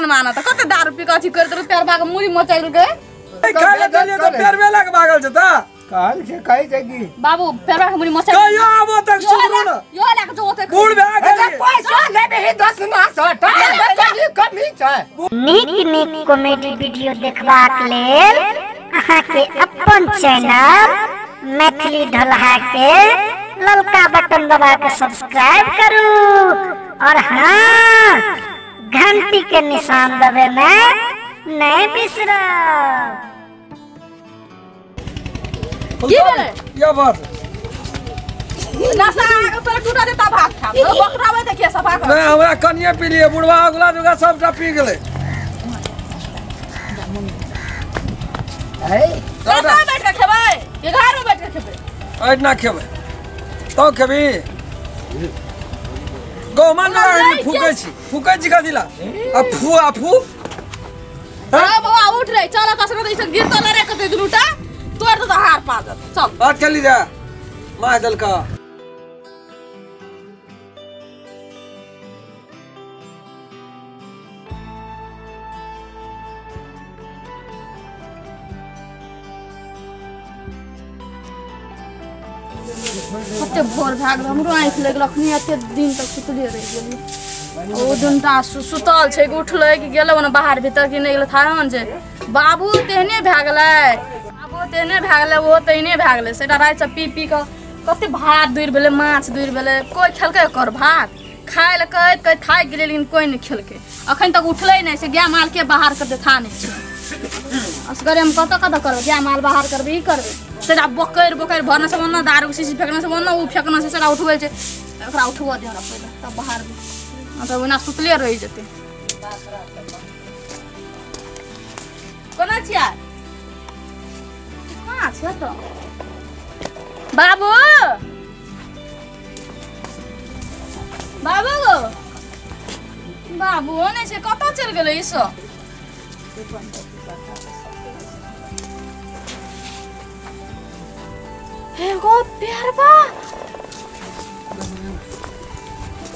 न माना त कते दारू पी कछि कर त प्यार बाग मुरी मचाइल के खाले चलिए तो प्यार में लग भागल छ त काल से काई जगी बाबू प्यार बाग मुरी मचाइल कहियो अब तक सुनु न यो लाग जो ओते बूढ़ भाग पैसा लेबे ही 10 मास कमी छ नीक कॉमेडी वीडियो देखबाक लेल अहाँ के अपन चैनल मैथिली ढोलहा के ललका बटन दबा के सब्सक्राइब करू और हाँ घंटी के निशान दबाना नहीं बिसरो। ये बात नशा के पर टूटा देता भात खा बकरावे देखिए सफा कर नहीं हमरा कनिया पी लिए बुढ़वा अगला जगह सबटा पी गेले है कता बैठ के खेबै ये घर में बैठ के खेबै ऐठ ना खेबै तो खेबी गौमान ना फूकै छी का दिला अफू बाबा उठ रे चल कसरो इसे गिर तो रे कते दुलूटा तोड़ तो हार पागल चल बात कर ली जा माय दल का कते भोर भाग हमरो आंख लगल अखनी एते दिन तक सुतले रह गेली ओ दुनटा सुतल छै उठले कि गेलो न बाहर भीतर कि नै गेल थान जे बाबू तेहने भाग गेलै वो तेहने भाग गेलै सेटा रात से पी पी के कते भात दूर भेले माछ दूर भेले कोई खेलकै कर भात खाय ल कहै थाक गेलै लेकिन कोई नै खेलकै अखन तक उठलै नै से गाय माल के बाहर कर दे थाने छै असगरे हम कत करबै गाय माल बाहर करबै ई करबै सेटा बकर भरने से बन्ना दारू के शीशी फेंकने से बन्ना उ फेंकने से सेटा उठबै छै एकरा उठबो दे हमरा पहिले तब बाहर मतलब ओना सुतले रहि जेतै कोना छिया कहाँ छ त बाबू बाबू ओने से कत चल गेलै ई सब एगो प्यारबा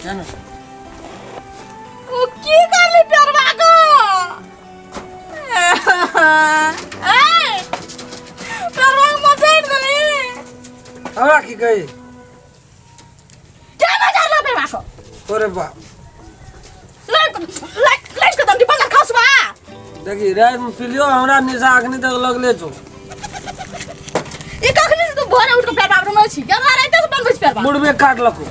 जानो ओ की करले प्यारबा को ए प्यारबा मचाइ देली हमरा की कही क्या मजा ला प्यारबा को तोरे बा लाइक के दम बंद खसबा देखी रात में पिलियो हमरा निशा अखनी तक लगले छौ ई कखनी से तू भोरे उठ के प्यारबा रो न छी क्या रात से बनबै प्यारबा बुढ़वे काट लको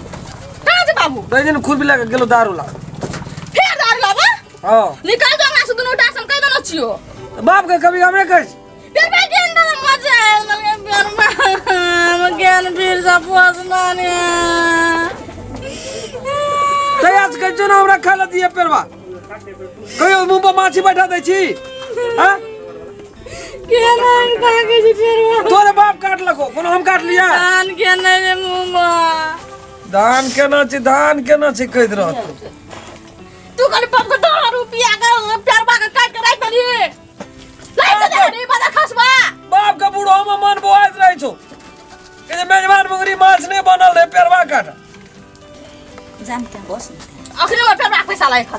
कहां से बाबू दई दिन खुरबी लगा गेलो दारू ला फिर दारू लाबा हां निकाल दो हमरा से दुनु टासन कह दो न छियो बाप के कभी हमरे कर प्यारबा गेन दम मजा आयल प्यारबा हम ज्ञान फिर से पोसना ने तयाज कर जो ना हमरा खाला दिए पेरवा कहियो मुंह पर माछी बैठा दै छी हां केना कागे जी प्यारबा तोरे बाप काट लको कोनो हम काट लिया धान के नहीं मुंह धान केना छी कहत रहत तू कल बाप को 10 रुपया का प्यारबा का काट के राख दली लाइक दे रे बड़ा खसबा बाप का बूढ़ो में मन बोआत रही छो के जे मेजबान मुगरी माछ नहीं बनल रे पेरवा काट जान के बस आखिर में प्यारबा पैसा लाए खा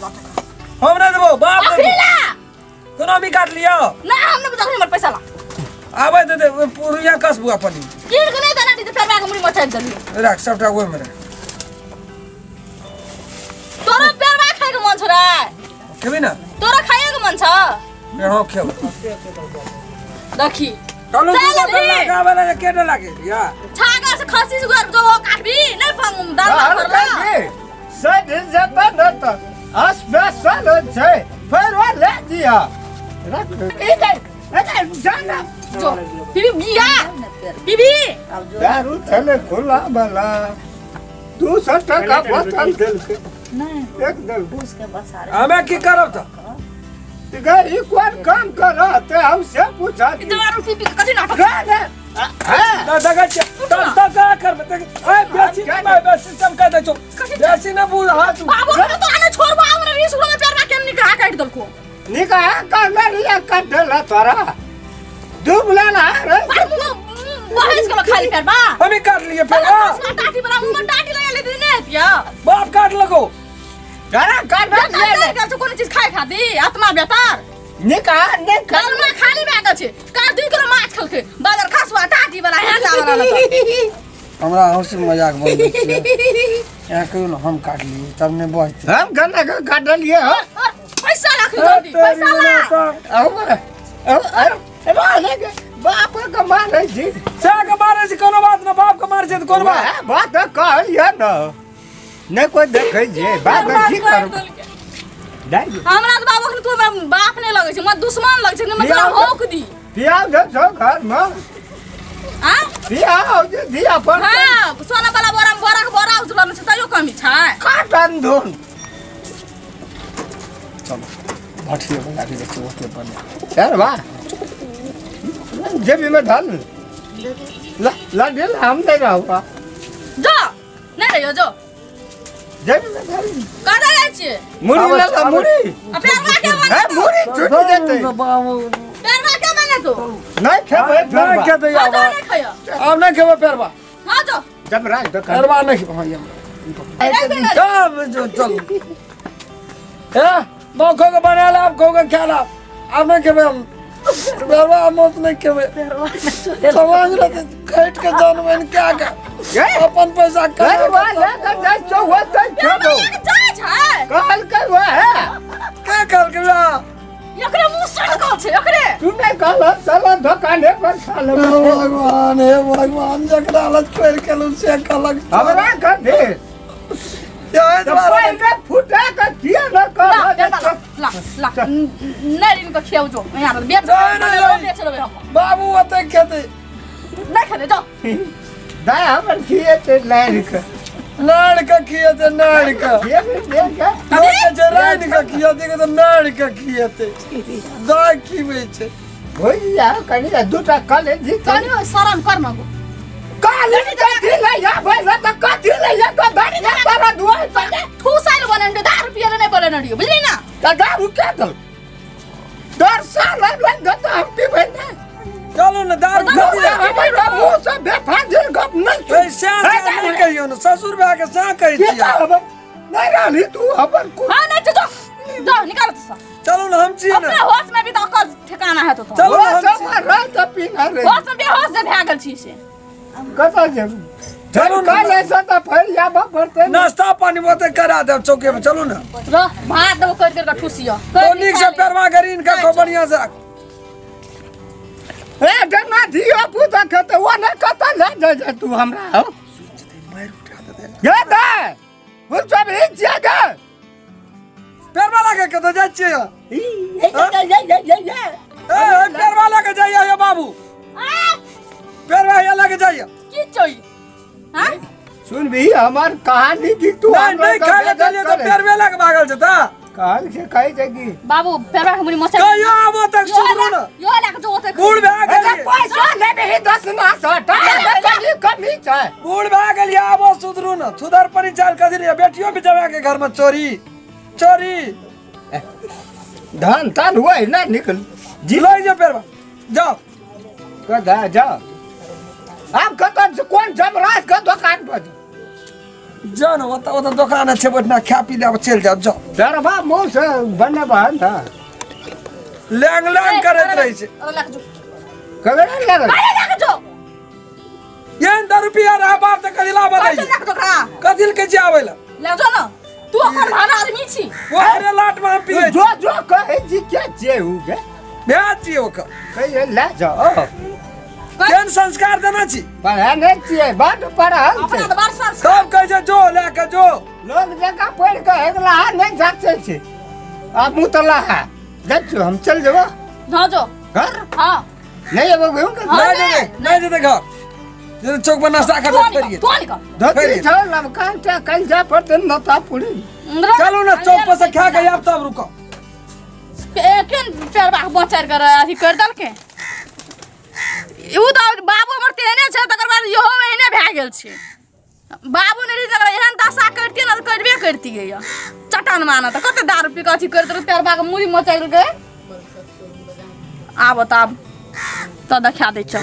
हमरा देबो बाप आखिर ला कोनो भी काट लिया ना हमने बता हमर पैसा ला आबै दे पुरिया कसबू अपन कीड़ के नहीं देना दी प्यारबा के मुड़ी मचाइ दली राख सबटा ओए मेरे तोरा प्यारबा खाए के मन छ रे खेबी ना तोरा खाए के मन छ मैं हां खेब देखी चलो चल तू रे। लगावे ला केडे लागे या छागा से खसी से घर जो काटबी नहीं पंग दाल कर ला सद जता दत अस्पेशल छै फेर ले दिया रख ए जाना जो बीबी बिया बीबी दारू थले खुला वाला 200 टका बोतल दिल नहीं एक दल उसके बस आ हमें की करब त गई कोन काम करते हमसे पूछा दारू पी पी कथि नाटक रे ना दगा त का कर बे ए बेसी मैं बस सिस्टम कर दे छो बेसी ना बुझ हाथ बाबू तो आने छोड़बा हमरा री स्कूल में प्यारबा के निकाह काट दलको निकाह कर लिया कटला तोरा डूबला ना रे बहस के खाली प्यारबा हमें काट लिए पेरवा टाटी बड़ा मुंह में टाटी लगा ले देने दिया बाप काट लगो अरे काट ले गेल छ कोनो चीज खाए खाती आत्मा बेतार निकाल कलमा खाली भए गेल छै का 2 किलो माछ खलकै बाजार खासवा टाटी वाला है जावला हमरा हंसी मजाक बनबै छियै या कहियो हम काट लिए तब ने बचते हम गन्ना का काट लिए हो पैसा राख जल्दी पैसा ला अरे बाप का मारे जी चा के मारे छै कोनो बात न बाप के मारे छै त कोन बात बात कहलिए न नहीं कोई देखे जे बात की करू हमरा त बाबू तू बाप नहीं लगे छै मत दुश्मन लगे छै मतलब होक दी पिया दे छो घर में हां पिया हो जे दिया पर हां सोना वाला बोरा के बोरा उजलन छै तयो कमी छै काटन धुन चलो भटिया बना के देखो ओते बने यार वाह जेबी में डाल ला दे हम दे रहा हूं जो नहीं रहियो जो जेबी में डाल कदा जाय छियै मुड़ी ला मुड़ी पेरवा के बने है मुड़ी छूट जेते पेरवा के बने तो नहीं खेबे नहीं खेते आ अब नहीं खाया अब नहीं खेबे पेरवा हां जो जब रात तो पेरवा नहीं खेबे हां ये जो चल ए मौखो के बना ला अब खो के खा ला अब नहीं खेबे हम पेरवा मौत नहीं खेबे समझ रहे काट के जानवन क्या का अपन पैसा घर वाला का जाय छो होते खेबो जाय छै कहल के वो है क्या कर के ला एकरे मुंह सड़कल छै एकरे तूने कहल चलो दुकाने पर खा लो भगवान हे भगवान जकरा लज छोड़ के लो से कलक हमरा का दे ये द्वारा पहले फुटा का किया न कर ला नहीं इनको खियाओ जो यहां पर बेच बेच हम बाबू ओते खेते नहीं खाने जाओ दाय हमर किए ते लड़का लड़का किए थे लड़का ये भी देखा ये जराइन का किए थे तो लड़का किए थे दाई की बेचे भैया कनी दूटा कले जी कनी शरम कर न काले कथी ले या भैया त कथी ले या तो गाड़ी ना पर दुआई पड़े ठूसाइल बनन 10 रुपया नहीं बोले नडियो बुझली ना त दारू के दल 10 साल लग गत हम पी भैया चलो न दारू खा हमरा मुंह से बेफाजिल गप नहीं पैसा नहीं कहियो न ससुर बा के सा कहि छिया नहीं रहली तू अपन को हां नहीं तो जा निकाल तो चलो न हम छिए न अपने होश में भी तो कर ठिकाना है तो चलो वो न सब रात पीना रे होश में बेहोश से भाग गेल छी से कता जे चलो न काले से त फरिया बरते नाश्ता पानी बोते करा दे चौके पे चलो न र भात दो कर ठूसियो तो नीक से पेरवा गरीन का को बढ़िया से ए डना दियो पुता खते वो न कता ले जा तू हमरा हो मार उठा दे ये दे वो सब एक जगह पेरवा लगे के तो जा छिए ये ए पेरवा लगे जाइए ये बाबू पेरवा ये लगे जाइए की चाहिए हां सुन भी हमार कहानी की तू नहीं खाए चलिए तो पेरवे लगे भागल जता काल से कही जगी बाबू पेरवा के मुनी मछली कहियो आबो तक सुधरो न यो लाग जो ओते बूढ़ भाग अरे गेली पैसा ले भी 10 मास हटा कमी छै बूढ़ भाग गेली आबो सुधरो न सुधर परी चाल कथि ले बेटियो भी जवा के घर में चोरी चोरी धान तान हुआ है ना निकल जी लो जे पेरवा जाओ कदा जा आप कतन से कौन जमराज का दुकान पर जान वो दुकान है बैठना खा पी ले चल जाओ जाओ दरबा मुंह से बने बहन था लैंग लैंग करत रही छे अरे लाग जो कबे नहीं लगा अरे लाग जो ये 10 रुपया रहा बाप त कदिला बताई लाग जो खा कदिल के जे आवेला लाग जो ना तू अपन भाना आदमी छी वो अरे लाट में हम पिए जो जो कहे जी क्या जे हुगे ब्याज जी ओका कहे ले जाओ केन संस्कार देना छी पढ़ा नहीं चाहिए बाट पढ़ल अपना छे तो वर्षा सब कह जे जो लेके जो लोग जगह पढ़ के अगला नहीं जाते छे आप मुतला है देखो हम चल जाओ ना जो घर हां नहीं अब गए नहीं दे घर जे चौक पर नाश्ता खा करिए तो निकल धोती चल अब कांटा कल जा पड़ते नता पूरी चलो ना चौक पर से खा के आप तब रुको केन पेरवा बचार कर अथी कर दल के उ तो बाबू हमर तेने छै तकर बाद इहो एहने भए गेल छै बाबू ने तकर एहन दशा करती न करबे करती गय चटन माना त कते दारू पी के अथी करत पेरवा के मुड़ी मचाइल गए आब त देखा दै छ